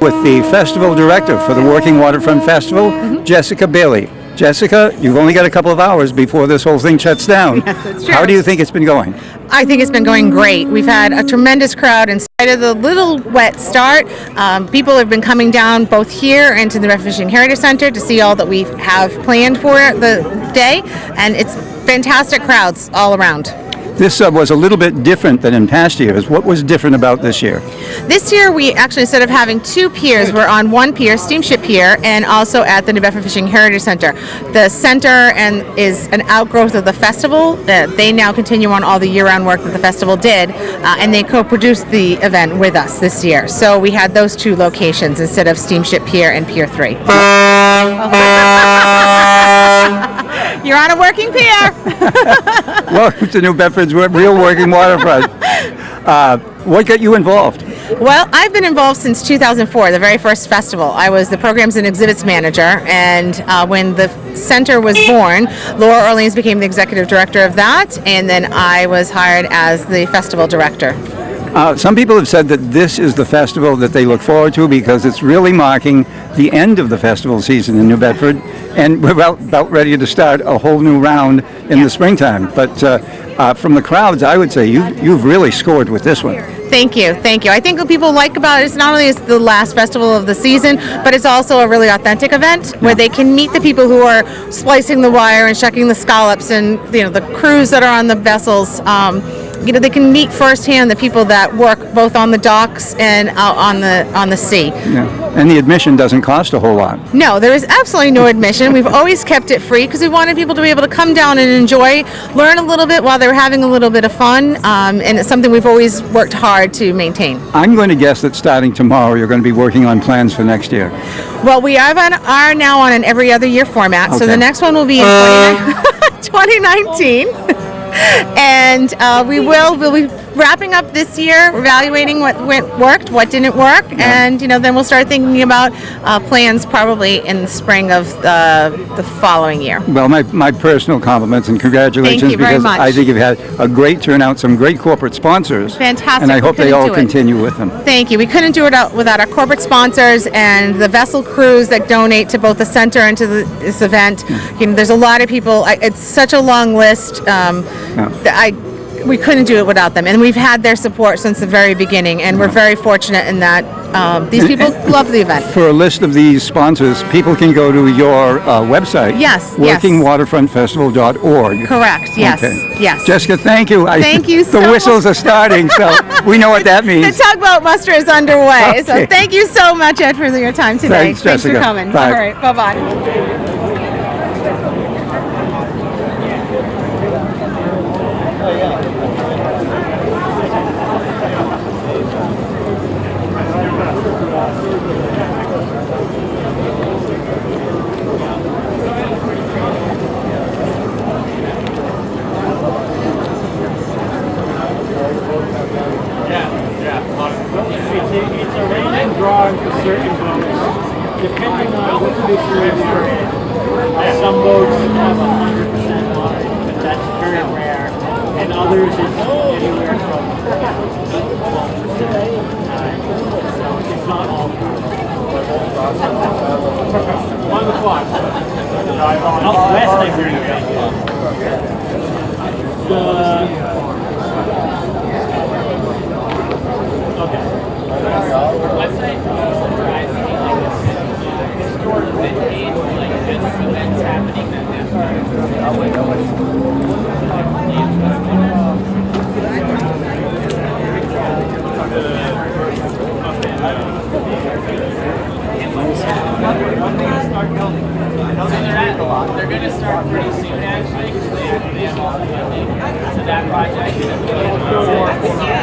with the festival director for the Working Waterfront Festival, Jessica Bailey. Jessica, you've only got a couple of hours before this whole thing shuts down. Yes, that's true. How do you think it's been going? I think it's been going great. We've had a tremendous crowd in spite of the little wet start. People have been coming down both here and to the Bedford Fishing Heritage Center to see all that we have planned for the day, and it's fantastic crowds all around. This was a little bit different than in past years. What was different about this year? This year, we actually, instead of having two piers, we're on one pier, Steamship Pier, and also at the New Bedford Fishing Heritage Center. The center is an outgrowth of the festival. They now continue on all the year-round work that the festival did, and they co-produced the event with us this year. So we had those two locations instead of Steamship Pier and Pier 3. You're on a working pier. Welcome to New Bedford's real working waterfront. What got you involved? Well, I've been involved since 2004, the very first festival. I was the programs and exhibits manager, and when the center was born, Laura Orleans became the executive director of that, and then I was hired as the festival director. Some people have said that this is the festival that they look forward to because it's really marking the end of the festival season in New Bedford, and we're about ready to start a whole new round in the springtime. But from the crowds, I would say you've really scored with this one. Thank you, thank you. I think what people like about it is not only is the last festival of the season, but it's also a really authentic event where they can meet the people who are splicing the wire and shucking the scallops, and the crews that are on the vessels. They can meet firsthand the people that work both on the docks and out on the sea. Yeah. And the admission doesn't cost a whole lot. No, there is absolutely no admission. We've always kept it free because we wanted people to be able to come down and enjoy, learn a little bit while they're having a little bit of fun, and it's something we've always worked hard to maintain. I'm going to guess that starting tomorrow you're going to be working on plans for next year. Well, we are now on an every other year format, so the next one will be in 2019. And we'll be wrapping up this year, evaluating what worked, what didn't work, and then we'll start thinking about plans probably in the spring of the following year. Well, my personal compliments and congratulations. Thank you very because much. I think you've had a great turnout, some great corporate sponsors. Fantastic. And I hope they all continue with them. Thank you. We couldn't do it without our corporate sponsors and the vessel crews that donate to both the center and to this event. There's a lot of people. It's such a long list. We couldn't do it without them, and we've had their support since the very beginning, and we're very fortunate in that these people love the event. For a list of these sponsors, people can go to your website. Yes. workingwaterfrontfestival.org. Correct. Yes. Okay. Yes. Jessica, thank you. Thank you so much. The whistles are starting, so we know what that means. The tugboat muster is underway. Okay. So thank you so much, Ed, for your time today. Thanks, Jessica. For coming. Bye. All right. Bye-bye. It's a random drawing for certain boats, depending on what fishery you're in. Some boats have 100% water, but that's very rare. And others, it's anywhere from 12%. So it's not all true. 1 o'clock. Out west, I hear you. Okay. Website events happening they're going to start pretty soon, actually, because they have all the funding. So that project is yeah.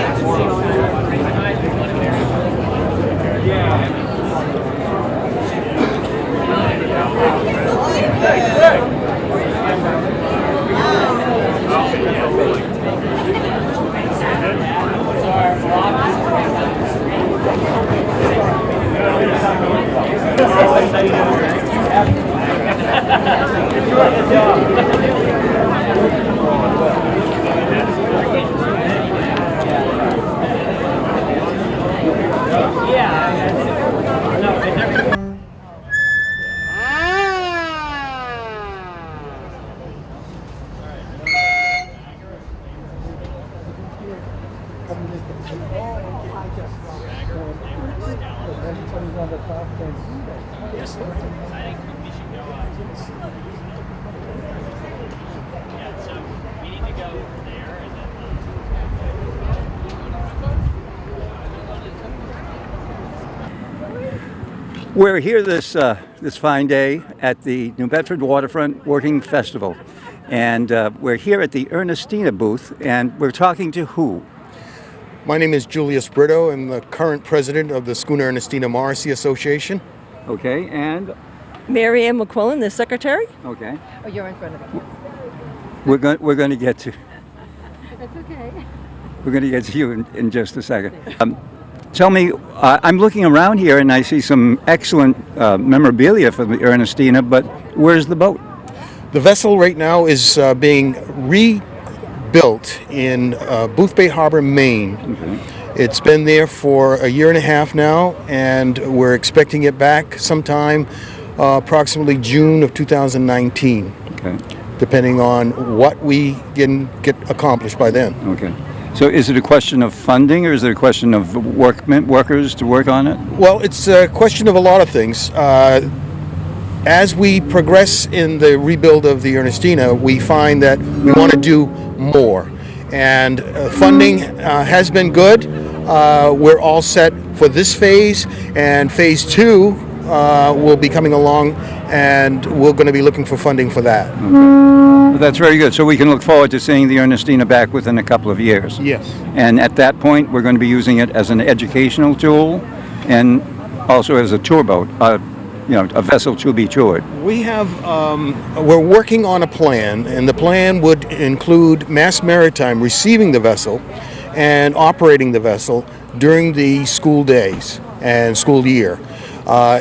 We're here this fine day at the New Bedford Waterfront Working Festival, and we're here at the Ernestina booth, and we're talking to who? My name is Julius Brito. I'm the current president of the Schooner Ernestina Morrissey Association. Okay, and Mary Ann McQuillan, the secretary. okay, Oh, you're in front of it. we're going to get to That's okay. we're going to get to you in just a second. Tell me, I'm looking around here and I see some excellent memorabilia for the Ernestina, but where's the boat? The vessel right now is being rebuilt in Boothbay Harbor, Maine. Okay. It's been there for a year and a half now, and we're expecting it back sometime approximately June of 2019, Okay. depending on what we can get accomplished by then. Okay. So is it a question of funding, or is it a question of workers to work on it? Well, it's a question of a lot of things. As we progress in the rebuild of the Ernestina, we find that we want to do more. And funding has been good. We're all set for this phase, and phase 2 will be coming along, and we're going to be looking for funding for that. Well, that's very good. So we can look forward to seeing the Ernestina back within a couple of years. Yes. And at that point, we're going to be using it as an educational tool and also as a tour boat, a vessel to be toured. We have, we're working on a plan, and the plan would include Mass Maritime receiving the vessel and operating the vessel during the school days and school year.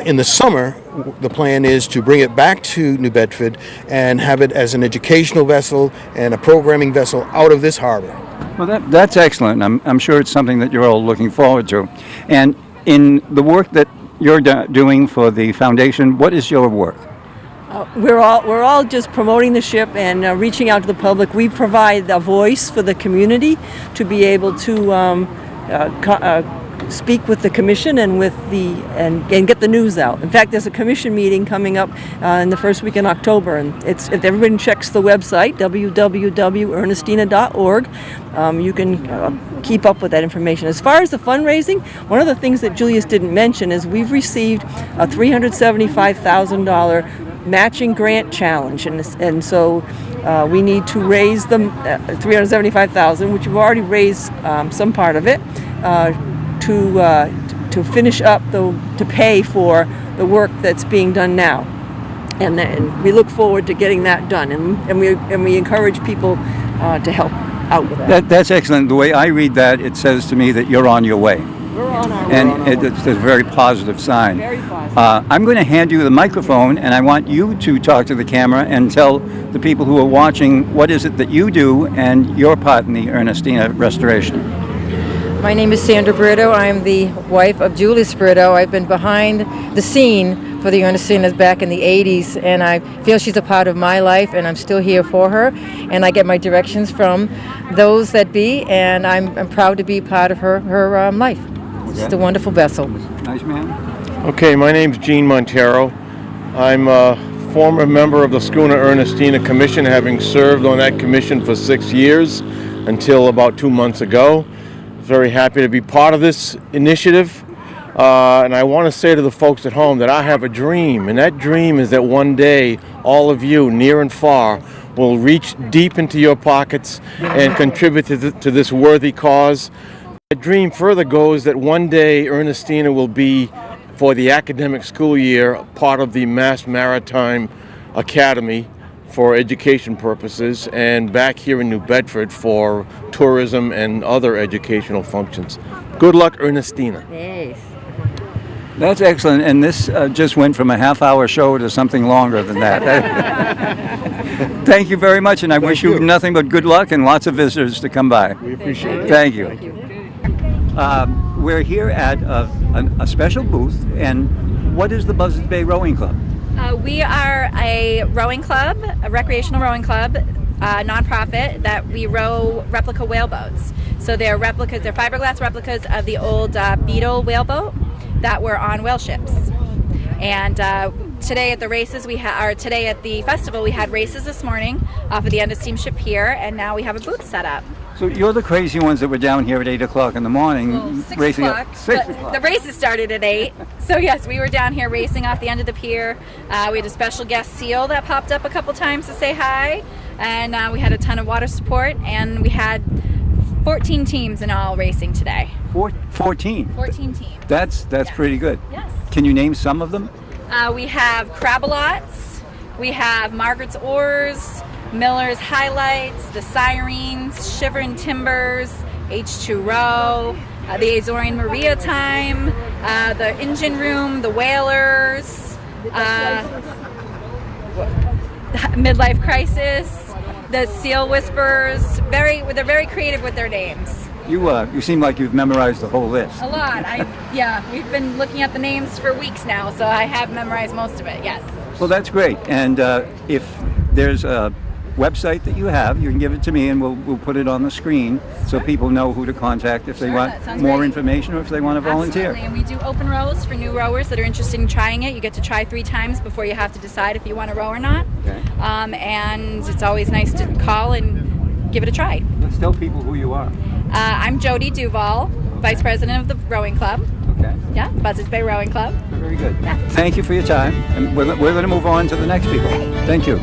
In the summer, the plan is to bring it back to New Bedford and have it as an educational vessel and a programming vessel out of this harbor. Well, that's excellent. I'm sure it's something that you're all looking forward to. And in the work that you're doing for the foundation, what is your work? We're all just promoting the ship and reaching out to the public. We provide a voice for the community to be able to speak with the commission and and get the news out. In fact, there's a commission meeting coming up in the first week in October, and if everybody checks the website www.ernestina.org, you can keep up with that information. As far as the fundraising, one of the things that Julius didn't mention is we've received a $375,000 matching grant challenge, and so we need to raise the $375,000, which we've already raised some part of it, to finish up to pay for the work that's being done now, and then we look forward to getting that done, and we encourage people to help out with that. That's excellent. The way I read that, it says to me that you're on your way. We're on our way. And it's a very positive sign. Very positive. I'm going to hand you the microphone, and I want you to talk to the camera and tell the people who are watching what is it that you do and your part in the Ernestina restoration. My name is Sandra Brito. I'm the wife of Julius Brito. I've been behind the scene for the Ernestinas back in the 80s, and I feel she's a part of my life, and I'm still here for her, and I get my directions from those that be, and I'm proud to be part of her life. It's just a wonderful vessel. Nice man. Okay, my name's Gene Montero. I'm a former member of the Schooner Ernestina Commission, having served on that commission for 6 years until about 2 months ago. Very happy to be part of this initiative, and I want to say to the folks at home that I have a dream, and that dream is that one day all of you, near and far, will reach deep into your pockets and contribute to this worthy cause. The dream further goes that one day Ernestina will be, for the academic school year, part of the Mass Maritime Academy for education purposes, and back here in New Bedford for tourism and other educational functions. Good luck, Ernestina. Yes. That's excellent, and this just went from a half-hour show to something longer than that. Thank you very much, and I wish you nothing but good luck and lots of visitors to come by. We appreciate it. Thank you. We're here at a special booth, and what is the Buzzards Bay Rowing Club? We are a rowing club, a recreational rowing club, nonprofit that we row replica whaleboats. So they're replicas, they're fiberglass replicas of the old Beetle whaleboat that were on whale ships. And today at the races, today at the festival, we had races this morning off of the end of Steamship Pier, and now we have a booth set up. So you're the crazy ones that were down here at 8 o'clock in the morning Well, 6 racing o'clock. up. 6 but o'clock. The races started at 8. So yes, we were down here racing off the end of the pier. We had a special guest seal that popped up a couple times to say hi. And we had a ton of water support. And we had 14 teams in all racing today. 14. 14 teams. That's Yes. pretty good. Yes. Can you name some of them? We have Crab-A-Lots. We have Margaret's Oars, Miller's Highlights, the Sirens, Shivering Timbers, H2O, the Azorian Maria Time, the Engine Room, the Whalers, Midlife Crisis, the Seal Whispers. They're very creative with their names. You seem like you've memorized the whole list. A lot. We've been looking at the names for weeks now, so I have memorized most of it. Yes. Well, that's great. And if there's a website that you have, you can give it to me and we'll put it on the screen so people know who to contact if they Sure, want that sounds more great. information or if they want to volunteer. Absolutely. And we do open rows for new rowers that are interested in trying it. You get to try 3 times before you have to decide if you want to row or not. Okay. And it's always nice to call and give it a try. Let's tell people who you are. I'm Jody Duval, Vice President of the Rowing Club. Okay. Yeah, Buzzards Bay Rowing Club. Very good. Yeah. Thank you for your time. And we're going to move on to the next people. Thank you.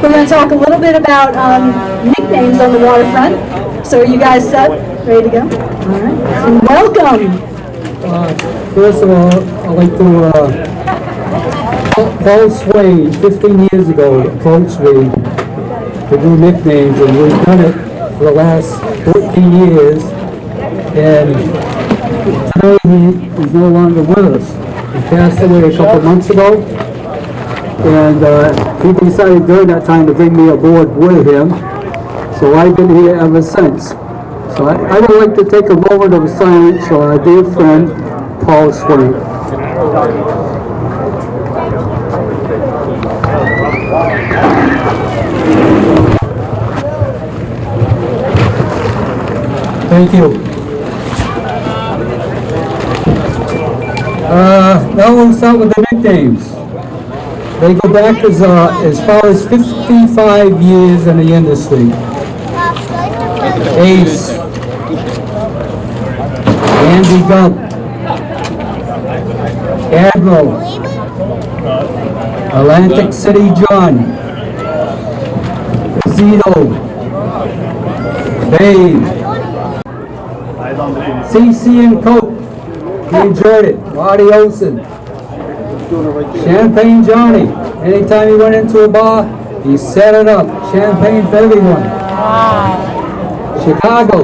We're going to talk a little bit about nicknames on the waterfront. So are you guys set? Ready to go? All right. And welcome. First of all, I'd like to, Paul Swain, 15 years ago, approached me to do nicknames, and we've done it for the last 14 years, and today he's no longer with us. He passed away a couple months ago, and he decided during that time to bring me aboard with him, so I've been here ever since. So I would like to take a moment of silence for our dear friend, Paul Swain. Thank you. Now we'll start with the nicknames. They go back as far as 55 years in the industry. Ace, Andy Gump, Admiral, Atlantic City John, Zito, Babe, CC and Coke, he enjoyed it, Marty Olson, Champagne Johnny, anytime he went into a bar, he set it up, champagne for everyone. Chicago,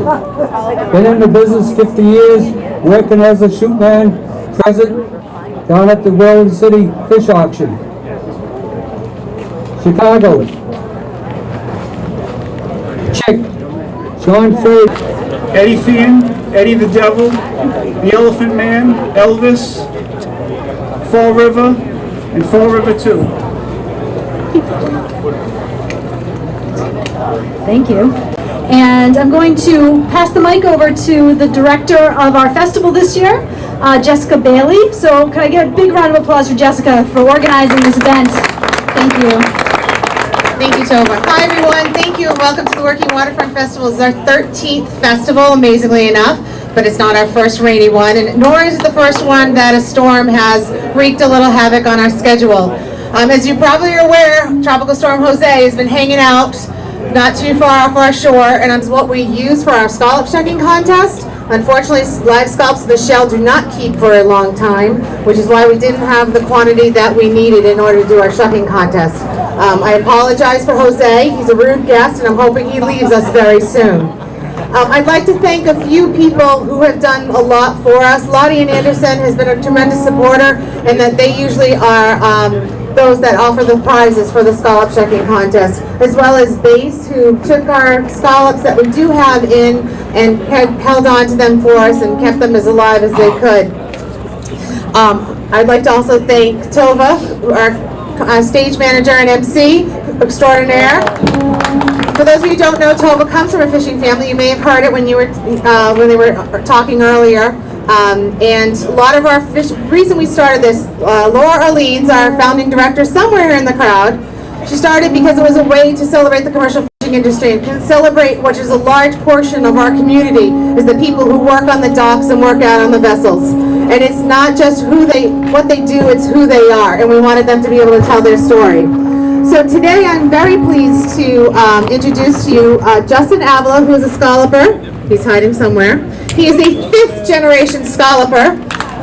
been in the business 50 years, working as a shoot man, present, down at the World City Fish Auction. Chicago, Chick, John Ford, Eddie Fian, Eddie the Devil, the Elephant Man, Elvis, Fall River, and Fall River 2. Thank you. And I'm going to pass the mic over to the director of our festival this year, Jessica Bailey. So can I get a big round of applause for Jessica for organizing this event? Thank you. Thank you, Tova. Hi, everyone. Thank you, and welcome to the Working Waterfront Festival. This is our 13th festival, amazingly enough, but it's not our first rainy one, and nor is it the first one that a storm has wreaked a little havoc on our schedule. As you probably are aware, Tropical Storm Jose has been hanging out not too far off our shore, and it's what we use for our scallop shucking contest. Unfortunately, live scallops in the shell do not keep for a long time, which is why we didn't have the quantity that we needed in order to do our shucking contest. I apologize for Jose. He's a rude guest, and I'm hoping he leaves us very soon. I'd like to thank a few people who have done a lot for us. Lottie and Anderson has been a tremendous supporter, and that they usually are those that offer the prizes for the scallop shucking contest, as well as Base, who took our scallops that we do have in and held on to them for us and kept them as alive as they could. I'd like to also thank Tova, our stage manager and MC extraordinaire. For those of you who don't know, Tova comes from a fishing family. You may have heard it when you were when they were talking earlier. And a lot of our reason we started this, Laura Orleans, our founding director, somewhere in the crowd, she started because it was a way to celebrate the commercial fishing industry and celebrate, which is a large portion of our community, is the people who work on the docks and work out on the vessels. And it's not just what they do, it's who they are, and we wanted them to be able to tell their story. So today I'm very pleased to introduce to you Justin Avila, who is a scalloper. He's hiding somewhere. He is a 5th generation scalloper.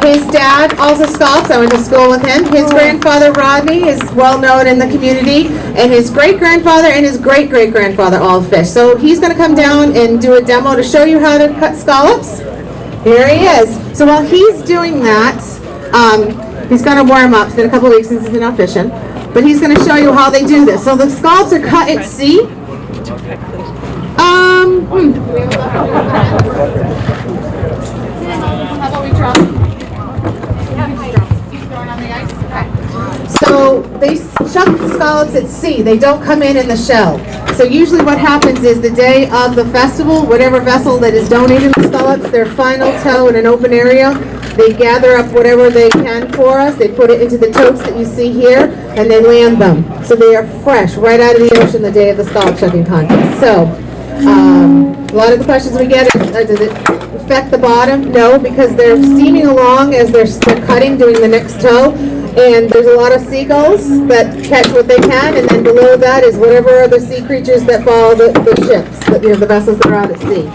His dad also scallops. I went to school with him. His grandfather Rodney is well known in the community, and his great-grandfather and his great-great-grandfather all fish. So he's going to come down and do a demo to show you how to cut scallops. Here he is. So while he's doing that, he's going to warm up. It's been a couple of weeks since he's been out fishing, but he's going to show you how they do this. So the scallops are cut at sea. How about we drop? So they shuck the scallops at sea. They don't come in the shell. So usually what happens is the day of the festival, whatever vessel that is donating the scallops, their final tow in an open area, they gather up whatever they can for us. They put it into the totes that you see here, and they land them. So they are fresh right out of the ocean the day of the scallop shucking contest. So a lot of the questions we get is, does it affect the bottom? No, because they're steaming along as they're cutting, doing the next tow. And there's a lot of seagulls that catch what they can, and then below that is whatever other sea creatures that follow the ships, the vessels that are out at sea.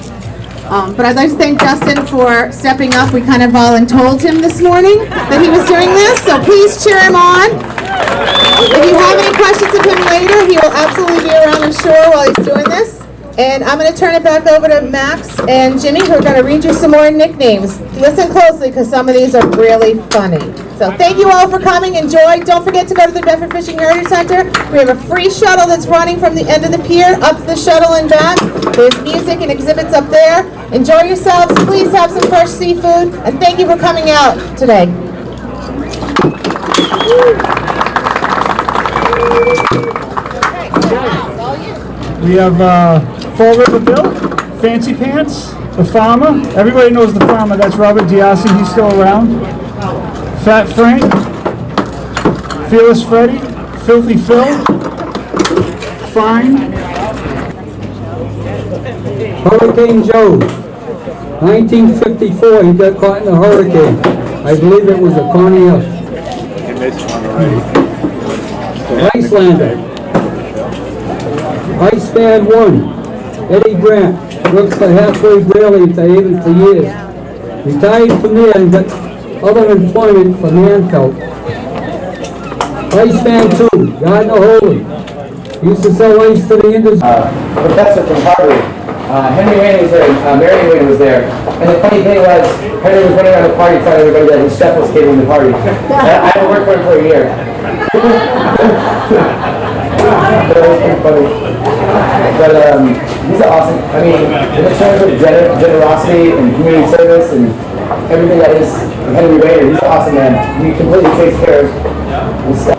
But I'd like to thank Justin for stepping up. We kind of voluntold him this morning that he was doing this, so please cheer him on. If you have any questions of him later, he will absolutely be around on shore while he's doing this. And I'm going to turn it back over to Max and Jimmy, who are going to read you some more nicknames. Listen closely, because some of these are really funny. So thank you all for coming. Enjoy. Don't forget to go to the Bedford Fishing Heritage Center. We have a free shuttle that's running from the end of the pier up to the shuttle and back. There's music and exhibits up there. Enjoy yourselves. Please have some fresh seafood. And thank you for coming out today. We have Fall River Bill, Fancy Pants, the farmer. Everybody knows the farmer. That's Robert Diassi. He's still around. Fat Frank, Fearless Freddy, Filthy Phil, Fine. Hurricane Joe, 1954, he got caught in a hurricane. I believe it was a Coney. Icelander, Iceman 1, Eddie Grant, works for Halfway Daily to Haven for years. Retired from there and got other employment for Mancoat. Iceman 2, Gardner Holy, used to sell ice to the industry. Professor from Harvard, Henry Wayne was there, Mary Wayne was there. And the funny thing was, Henry was running around the party telling everybody that his chef was catering the party. I haven't worked for him for a year. That was pretty funny. But these are awesome. I mean, in terms of generosity and community service and everything that is Henry Wayne, he's an awesome man. He completely takes care of his stuff.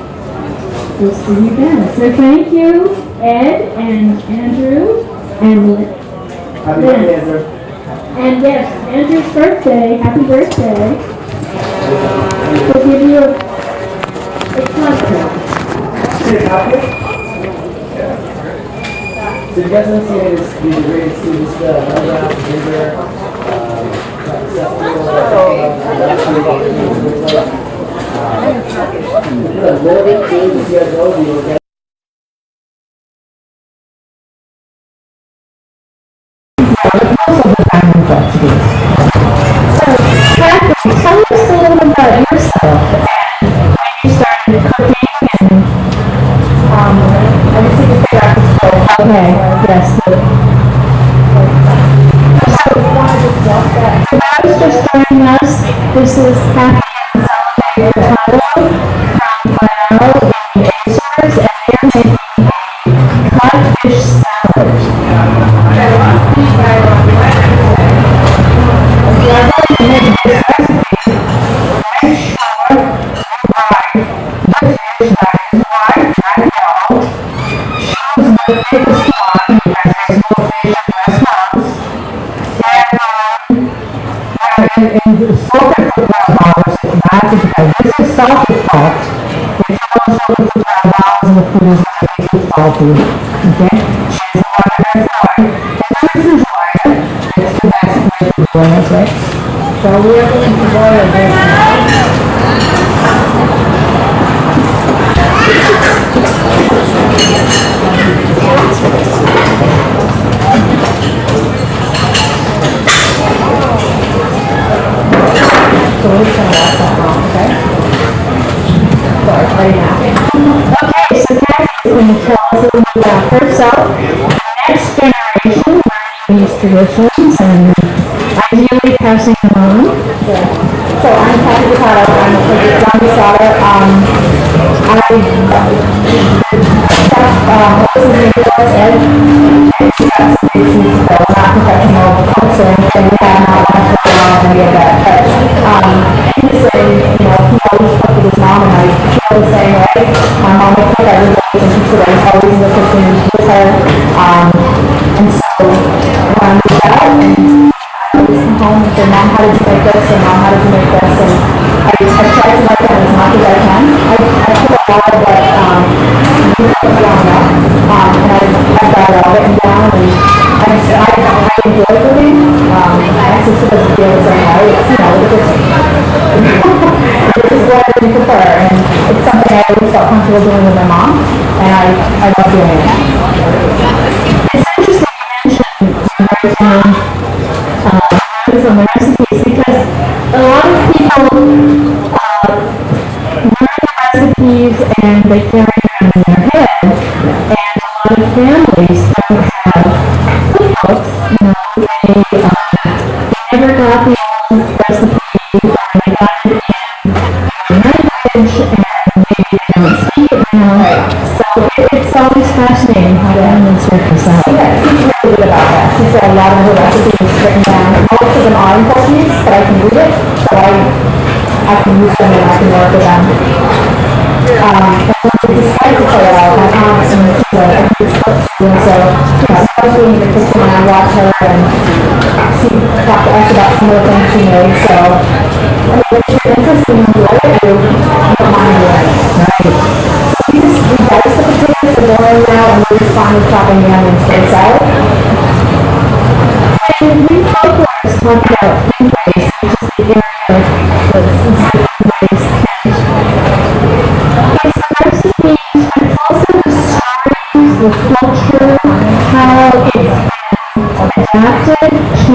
We'll see you then. So thank you, Ed and Andrew and Happy birthday, Andrew. And yes, Andrew's birthday. Happy birthday. We'll give you a contract. So you guys want to see it, it's great to see this autograph, ginger, Catherine, tell us a little bit about yourself. You started cooking and I just need to figure out the stove. Okay, yes. So I was just joining us. This is Catherine and Furtado from Parnell in Azores, and they're making codfish salad. And salted for brown dollars if you have to because this is salted pot. It's all salted for brown dollars and the food is not too salty. Okay? She's water and flour. And this is water. It's the best way to boil it, right? So we are going to boil this now. So we're just going to watch that long, okay? So it's ready now. Okay, so Kathy is going to tell us a little bit about herself, next generation, learning these traditions, and ideally passing them on. Yeah. So I'm Kathy Picato. I'm a youngest daughter. Home and say, Mom, how did you make this? And Mom, how did you make this? And I try to make that as much as I can. I put a lot of what down now. And I've got it all written down. And I enjoy cooking. My sister doesn't feel the same way. It's, it's just what I prefer. And it's something I always felt comfortable doing with my mom. And I love doing it. It's interesting you mentioned on the recipes because a lot of people learn the recipes and they carry them in their head, and a lot of families don't have cookbooks. They never got the old recipe, or they got it in language, and maybe they don't speak it now. So it's always fascinating how the animals work this out. Yeah, she's really good about that. She's got a lot of her recipes written down. Most of them are in Portuguese, but I can read it, so I can use them and I can work with them. And we decided to play it out. My aunt and she's a huge cook, and so especially in the kitchen when I watch her, and she talked to us about some of the things she made. So if you're interested in doing it, I don't mind doing it. Right. We dice the potatoes, they're boiling now, and we're just finally chopping the onions for the salad. And we folklorists talk about food waste, which is the area that's food waste. It's recipes, but it's also the stories, the culture, how it's been adapted to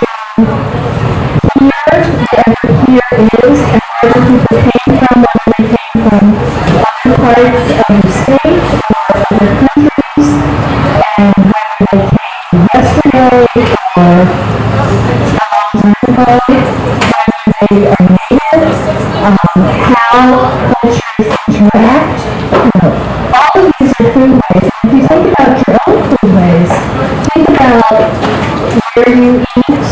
here, wherever here is, and where people came from, whether they came from other parts of the state or other countries, and whether they came yesterday or a long time ago, whether they are native, how cultures interact. All of these are food ways. If you think about your own food ways, think about where you eat,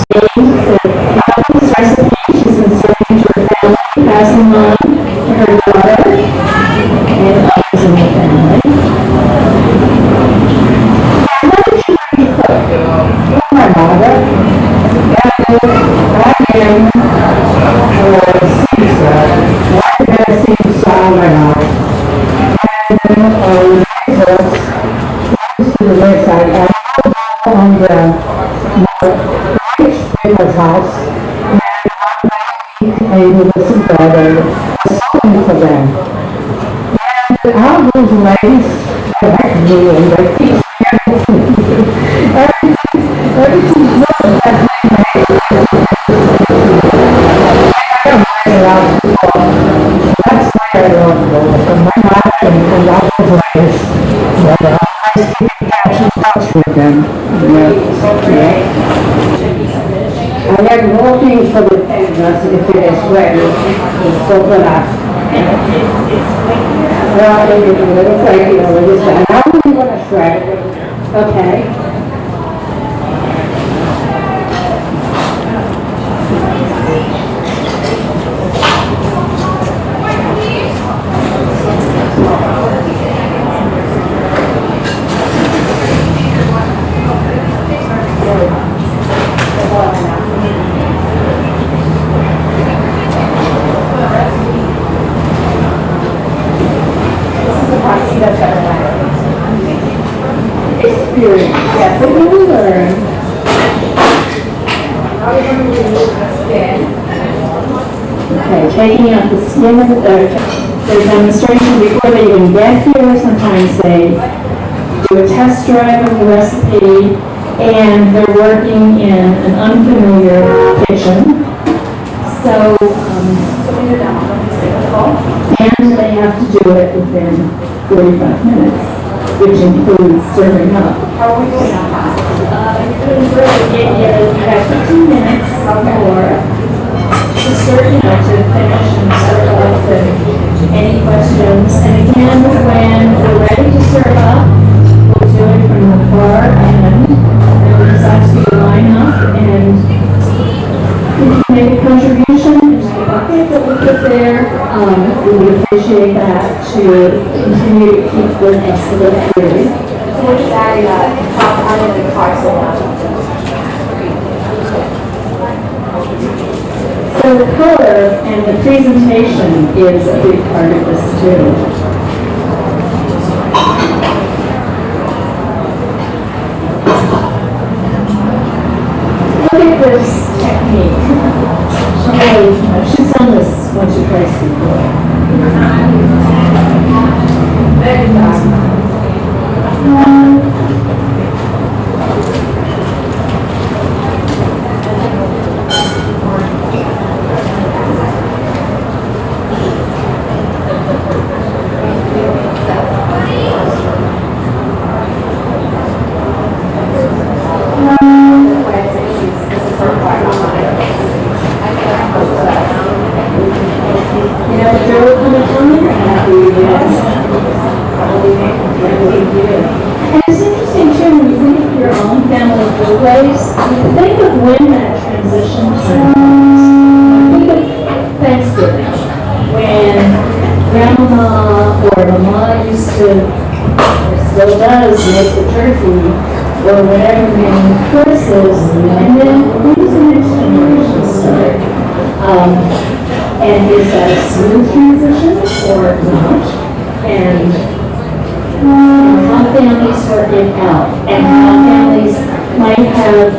all these recipes she's been serving to her family, passing on to her daughter and others in the family. And what did she learn to cook? Oh, my mother. On the Rich Taylor's house, and I ate a little bread and welcome for them. And all those ladies, everything's looking that that's why I love those. From my life and all those ladies. But I keep catching touch with them. Yeah. I like working for the painters if it is ready. It's so good. Well, I think it's a little flaky over this side. I really want to shred it. Okay. Experience. Yes, what do we learn? Okay, taking out the skin of their demonstration before they even get here. Sometimes they do a test drive of the recipe, and they're working in an unfamiliar kitchen. So, and they have to do it within 45 minutes, which includes serving up. How are we doing on that? You have 15 minutes more to serve, to finish and serve up and any questions. And again, when we're ready to serve up, we'll do it from the far end. And we'll just ask you to line up and make a contribution into the bucket that we put there. We would appreciate that to continue to keep the excellent food. So we're just adding a top onion and parsley. So the color and the presentation is a big part of this too. Look at this technique. She's done this once or twice before. And it's interesting too, when you think of your own family foodways, you think of when that transition happens. Think of Thanksgiving, when Grandma or Mama used to, or still does, make the turkey or whatever main courses, and then when does the next generation start? And is that a smooth transition or not? And how families work it out, and how families might have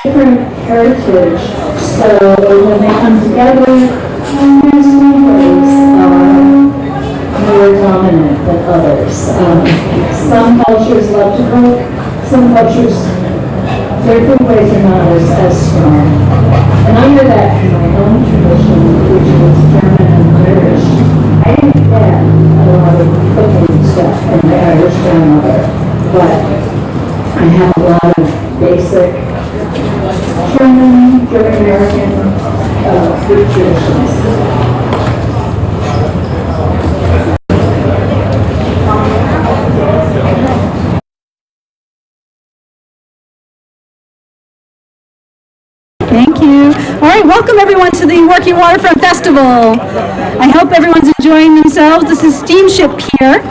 different heritage. So when they come together, their stories are more dominant than others. Some cultures love to cook. Some cultures, their foodways are not as strong. And I know that from my own tradition, which was German and Irish. I didn't get a lot of cooking stuff from my Irish grandmother, but I have a lot of basic German American food traditions. Thank you. All right, welcome everyone to the Working Waterfront Festival. I hope everyone's enjoying themselves. This is Steamship Pier,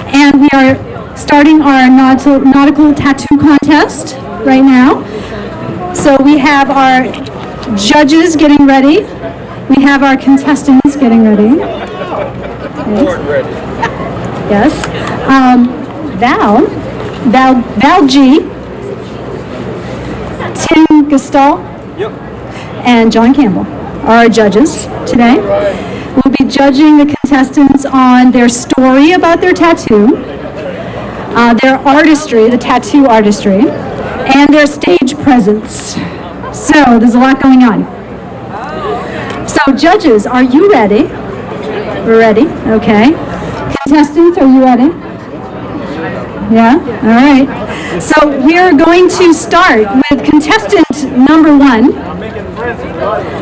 and we are starting our nautical tattoo contest right now. So we have our judges getting ready. We have our contestants getting ready. Yes. Val G, Tim Gestalt, and John Campbell are our judges today. will be judging the contestants on their story about their tattoo, their artistry, the tattoo artistry, and their stage presence. So there's a lot going on. So judges, are you ready? We're ready, okay. Contestants, are you ready? Yeah, all right. So we're going to start with contestant number 1.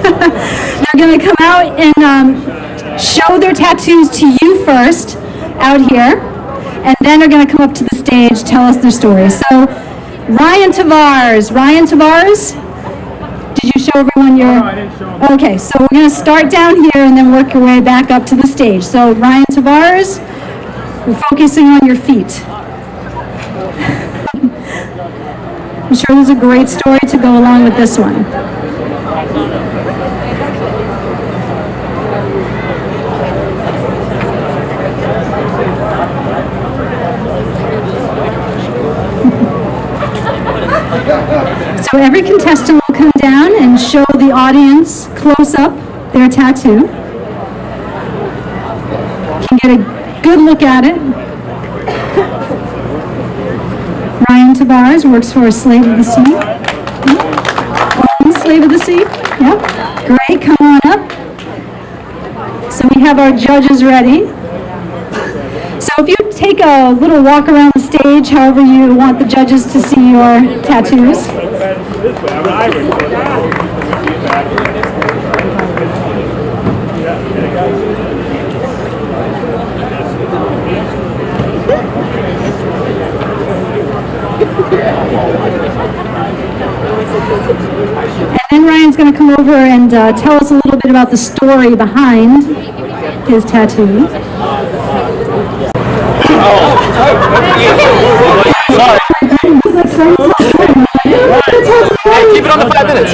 They're going to come out and show their tattoos to you first, out here, and then they're going to come up to the stage, tell us their story. So Ryan Tavares, did you show everyone your... No, I didn't show them. Okay, so we're going to start down here and then work your way back up to the stage. So Ryan Tavares, we're focusing on your feet. I'm sure there's a great story to go along with this one. So every contestant will come down and show the audience close up their tattoo. You can get a good look at it. Ryan Tavares works for Slave of the Sea. Slave of the Sea. Yep. Great. Come on up. So we have our judges ready. So if you take a little walk around the stage, however you want the judges to see your tattoos. And then Ryan's going to come over and tell us a little bit about the story behind his tattoo. Hey, keep it on the 5 minutes.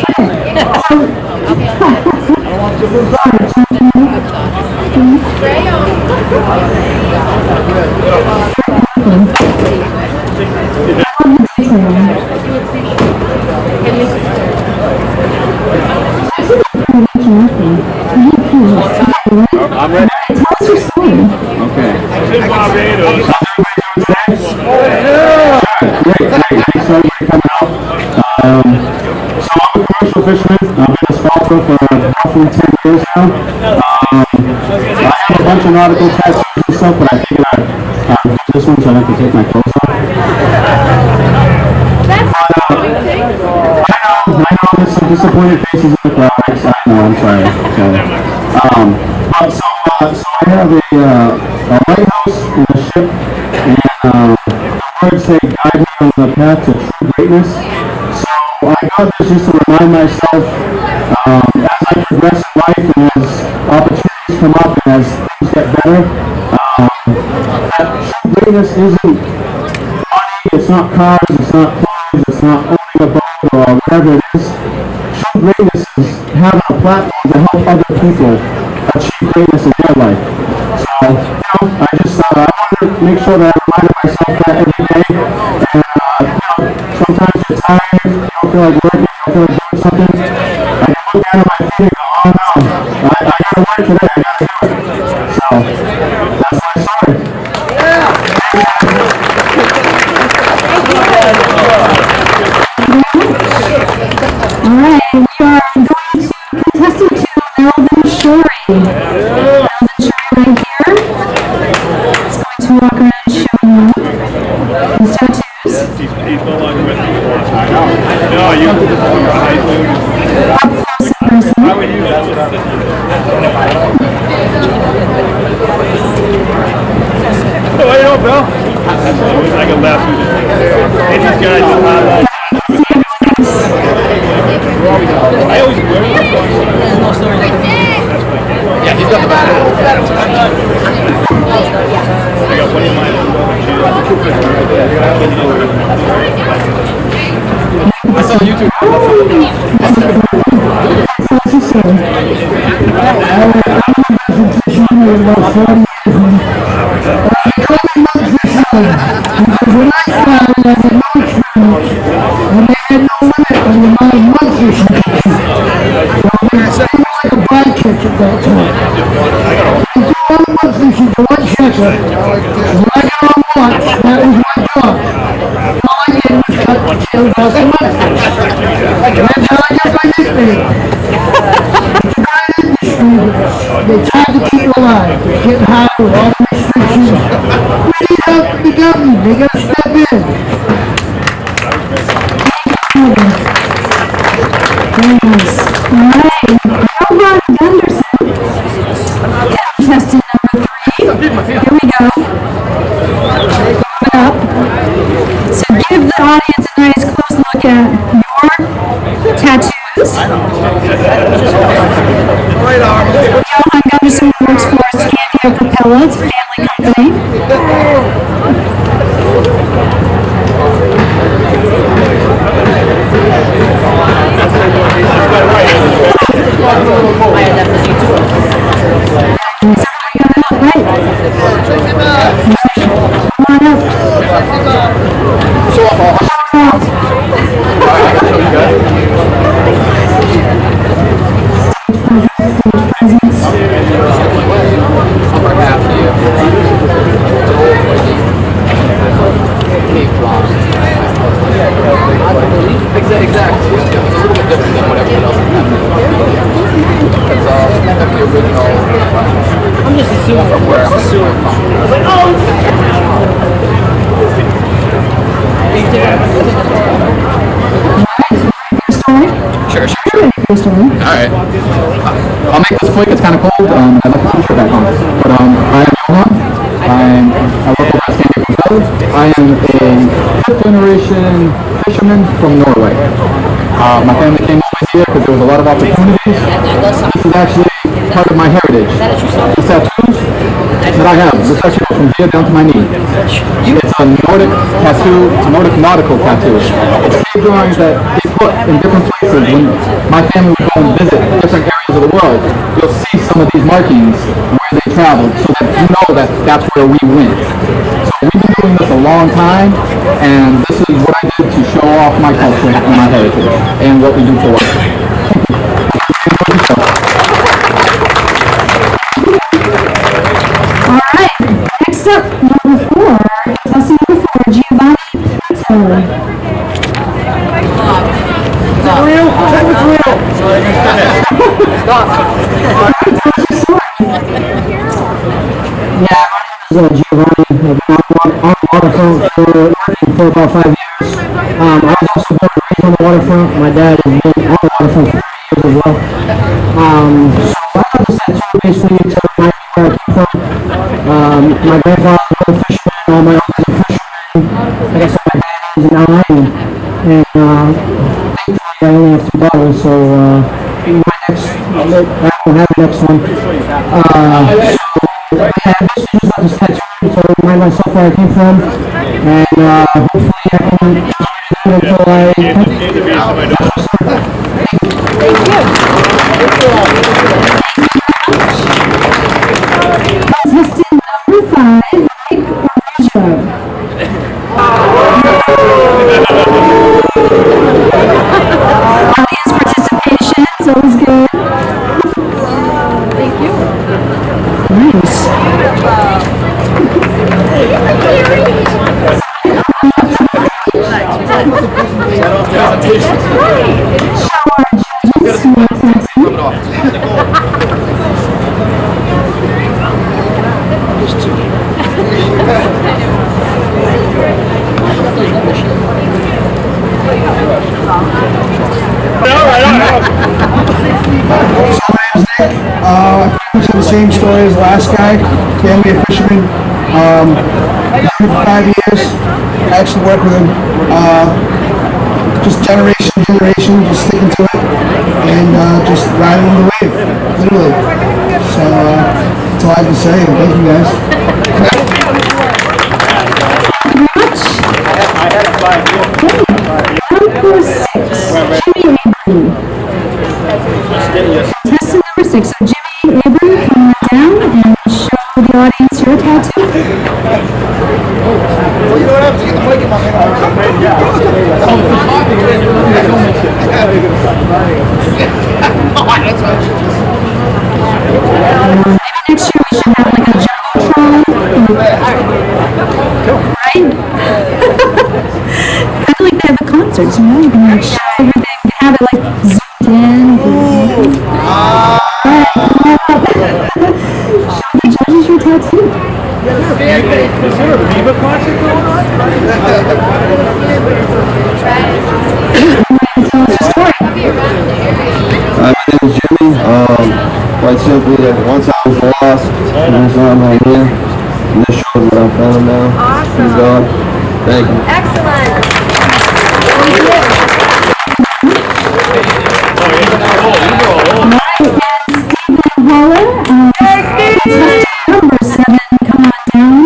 I'm ready. Tell us your story. Okay. Great. Thanks for coming out. So I'm a commercial fisherman. I've been a scalper for roughly 10 years now. I have a bunch of nautical tattoos and stuff, but I figured I'd use this one so I don't have to take my clothes off. I know there's some disappointed faces in the crowd. I know, I'm sorry. So I have a lighthouse and a ship, and the words say, guide me on the path to true greatness. So I got this just to remind myself, as I progress in life and as opportunities come up and as things get better, that true greatness isn't money, it's not cars, it's not clothes, it's not owning a boat or whatever it is. True greatness is having a platform to help other people achieve greatness in their life. So, I just I want to make sure that I remind myself that every day. And sometimes you're tired, you don't feel like working, you don't feel like doing something. I can look down at my feet and go, oh no, I gotta work today, I gotta do it. So, that's my story. All right, we are going to contestant 2, Melvin Shorey. Melvin Shorey right here. He's going to walk around and show you his tattoos. He's no longer with me. I know. No, you. Up close and personal. How would you? Oh, how you doing, Bill? I got last week. Hey, these guys are loud. I always wear it. Yeah, he's got the back. I got one of mine. I saw YouTube. Like a bike kick, that time. You only want sushi, you want ketchup. When I got on once, that was my job. All I did was cut the tails off the mustard. That's how I got my nickname. They tried to keep it alive. They're getting high with all the restrictions. We need help from the government. They gotta step in. Very nice. All right. Robert Gunderson. Contestant number 3. Here we go. Moving up. So give the audience a nice close look at your tattoos. Johan Gunderson works for Scandia Capella, it's a family company. Alright. I'll make this quick, it's kind of cold. I left the t-shirt back on. But I am Johan. I work over at Scandia Capella. I am a fifth generation fisherman from Norway. My family came over here because there was a lot of opportunities. This is actually part of my heritage. The tattoos that I have, this actually goes from here down to my knee. It's a Nordic tattoo, a Nordic nautical tattoo. It's cave drawings that they put in different places. When my family would go and visit different areas of the world, you'll see some of these markings where they traveled, so that you know that that's where we went. So we've been doing this a long time, and this is what I did to show off my culture and my heritage, and what we do for work. Alright, next up, number 4, contestant number 4, Giovanni Pinto. Real? Check it's real. Stop. Yeah, my name is Giovanni. I've been on Waterfront for about 5 years. I was also born and raised on the Waterfront. My dad has been on the Waterfront for 3 years as well. So I got this tattoo basically to remind me where I came from. My grandfather was a fisherman, all my uncles are fishermen. Like I said, my dad is an ally, and I only have 2 daughters, so I don't have the next one. So I just got this tattoo to remind myself where I came from, and hopefully I can use it until I... Contestant number 5, Mike Orozco. Audience participation is always good. Thank you. Nice. The same story as the last guy, family of fishermen. For 5 years, I actually work with him. Just generation, just sticking to it, and just riding on the wave, literally. So that's all I can say. Thank you guys. Number 6, Jimmy Abram. Contestant number 6, so Jimmy Abram, come on down and show the audience your tattoo. Well, you know what happens? You get the mic in my hand. dancers, you know, you can like show everything, you can have it like zoomed in. Alright, come on up. Show the judges your tattoo. Is there a Viva concert going on? Tell us your story. My name is Jimmy. Quite simply, once I was lost, and that's why I'm right here. And this shows what I found now. Awesome. God. Thank you. Excellent. Waller, contestant number 7, come on down.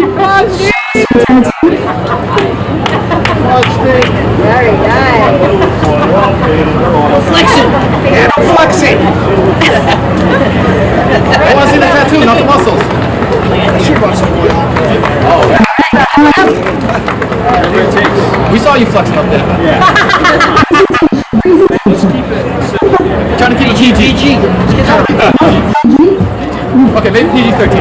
Very nice. Flexion! Yeah, flexing! I want to see the tattoo, not the muscles. We saw you flexing up there. Trying to keep it PG. Okay, maybe PG-13.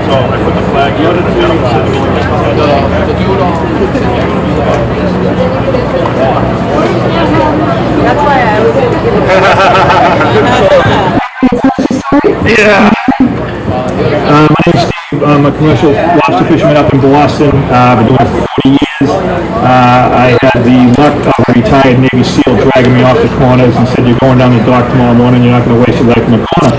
So I put the flag. The other two, The dude on. That's why I was Yeah. My name's Steve. I'm a commercial lobster fisherman up in Boston. I've been doing it for 40 years. I had the luck of a retired Navy SEAL dragging me off the corners and said, "You're going down the dock tomorrow morning. You're not going to waste your life in the corner."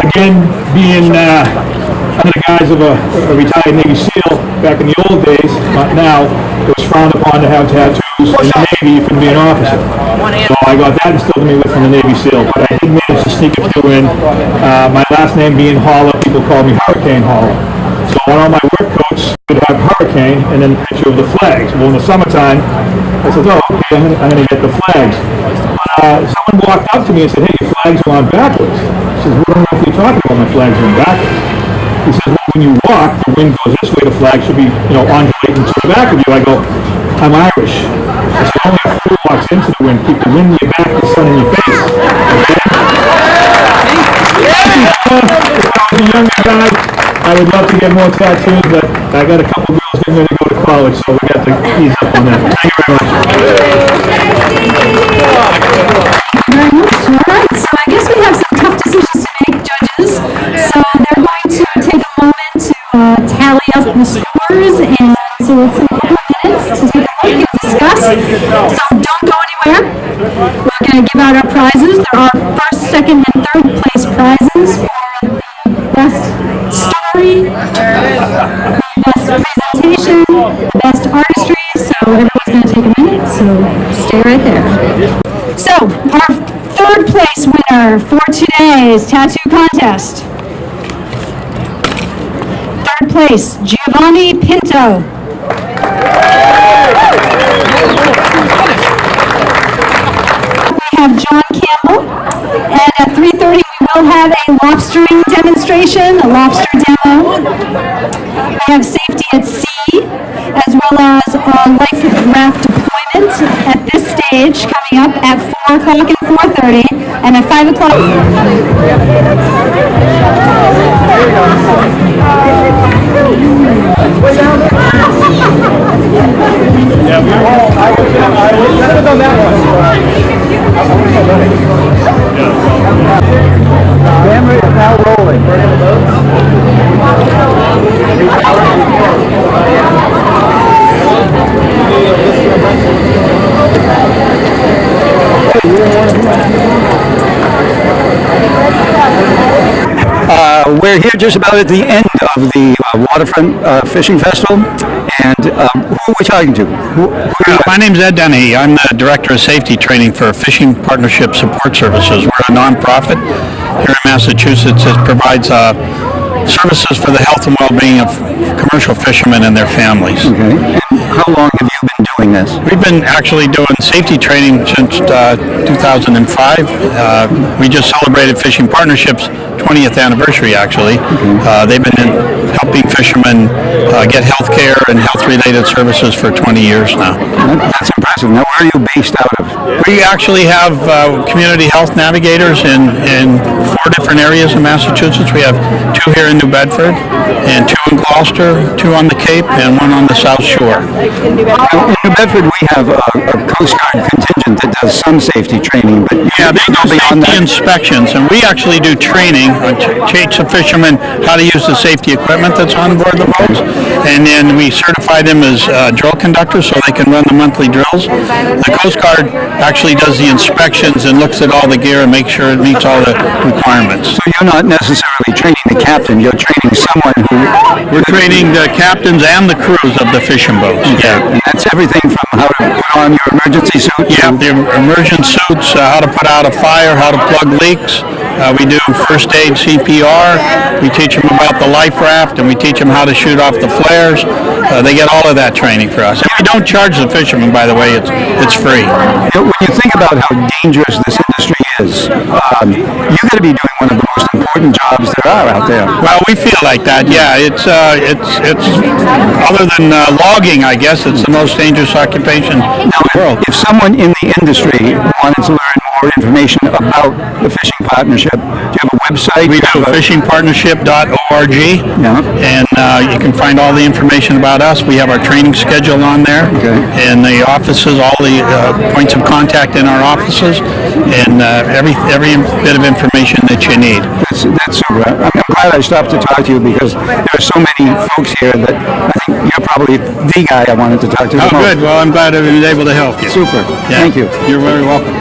Again, being under the guise of a retired Navy SEAL back in the old days, not now, it was frowned upon to have tattoos. In the Navy, you couldn't be an officer. So I got that instilled in me from the Navy SEAL. But I did manage to sneak a few in. My last name being Holler, people call me Hurricane Holler. So on all my work coats would have Hurricane and then a picture of the flags. Well, in the summertime, I said, "Oh, okay, I'm going to get the flags." Someone walked up to me and said, "Hey, your flags are on backwards." I said, "Well, I don't know if you're talking about my flags are on backwards." He says, "Well, when you walk, the wind goes this way, the flag should be, undulating to the back of you." I go, "I'm Irish." I said, "Only a fool walks into the wind. Keep the wind in your back, the sun in your face." If I was a younger guy, I would love to get more tattoos, but I got a couple girls getting ready to go to college, so we got to ease up on that. Thank you very much. Very much. All right, so I guess we have some tough decisions to make, judges. So they're going to take a moment to tally up the scores, and so it's a couple of minutes to take a look and discuss. So don't go anywhere. We're going to give out our prizes. There are first, second, and third place prizes for the best story, the best presentation, the best artistry. So everyone's going to take a minute, so stay right there. So, our third place winner for today's tattoo contest. Third place, Giovanni Pinto. We have John Campbell. And at 3:30 we will have a lobstering demonstration, a lobster demo. We have safety at sea, as well as a life raft deployment at this stage coming up at 4 o'clock and 4:30, and at 5 o'clock. yeah, we all. I would have done that one. Camera is now rolling. We're here just about at the end of the Waterfront Fishing Festival, and who are we talking to? My name's Ed Denny. I'm the Director of Safety Training for Fishing Partnership Support Services. We're a nonprofit here in Massachusetts that provides services for the health and well-being of commercial fishermen and their families. Okay. And how long have you been doing doing this? We've been actually doing safety training since 2005. We just celebrated Fishing Partnership's 20th anniversary, actually. They've been helping fishermen get health care and health-related services for 20 years now. That's impressive. Now, where are you based out of? We actually have community health navigators in 4 different areas in Massachusetts. We have 2 here in New Bedford, and 2 in Gloucester, 2 on the Cape, and 1 on the South Shore. In New Bedford, we have a Coast Guard contingent that does some safety training, but yeah, they do safety inspections, and we actually do training, teach the fishermen how to use the safety equipment that's on board the boats, and then we certify them as drill conductors so they can run the monthly drills. The Coast Guard actually does the inspections and looks at all the gear and makes sure it meets all the requirements. So you're not necessarily training the captain, you're training someone who... We're training the captains and the crews of the fishing boats. Yeah, and that's everything from how to put on your emergency suit. Yeah, the emergency suits, how to put out a fire, how to plug leaks. We do first aid CPR. We teach them about the life raft, and we teach them how to shoot off the flares. They get all of that training for us. And we don't charge the fishermen, by the way. It's free. When you think about how dangerous this industry is, you got to be doing one of the most important jobs there are out there. Well, we feel like that. Yeah, it's other than logging, I guess, it's the most dangerous occupation in the world. If someone in the industry wanted to learn more information about the Fishing Partnership, do you have a website? We do fishingpartnership.org, and you can find all the information about us. We have our training schedule on there, and the offices, all the points of contact in our offices, and every bit of information that you need. That's I'm glad I stopped to talk to you because there are so many folks here that I think you're probably the guy I wanted to talk to. Oh, good. Well, I'm glad I was able to help you. Super. Yeah. Thank you. You're very welcome.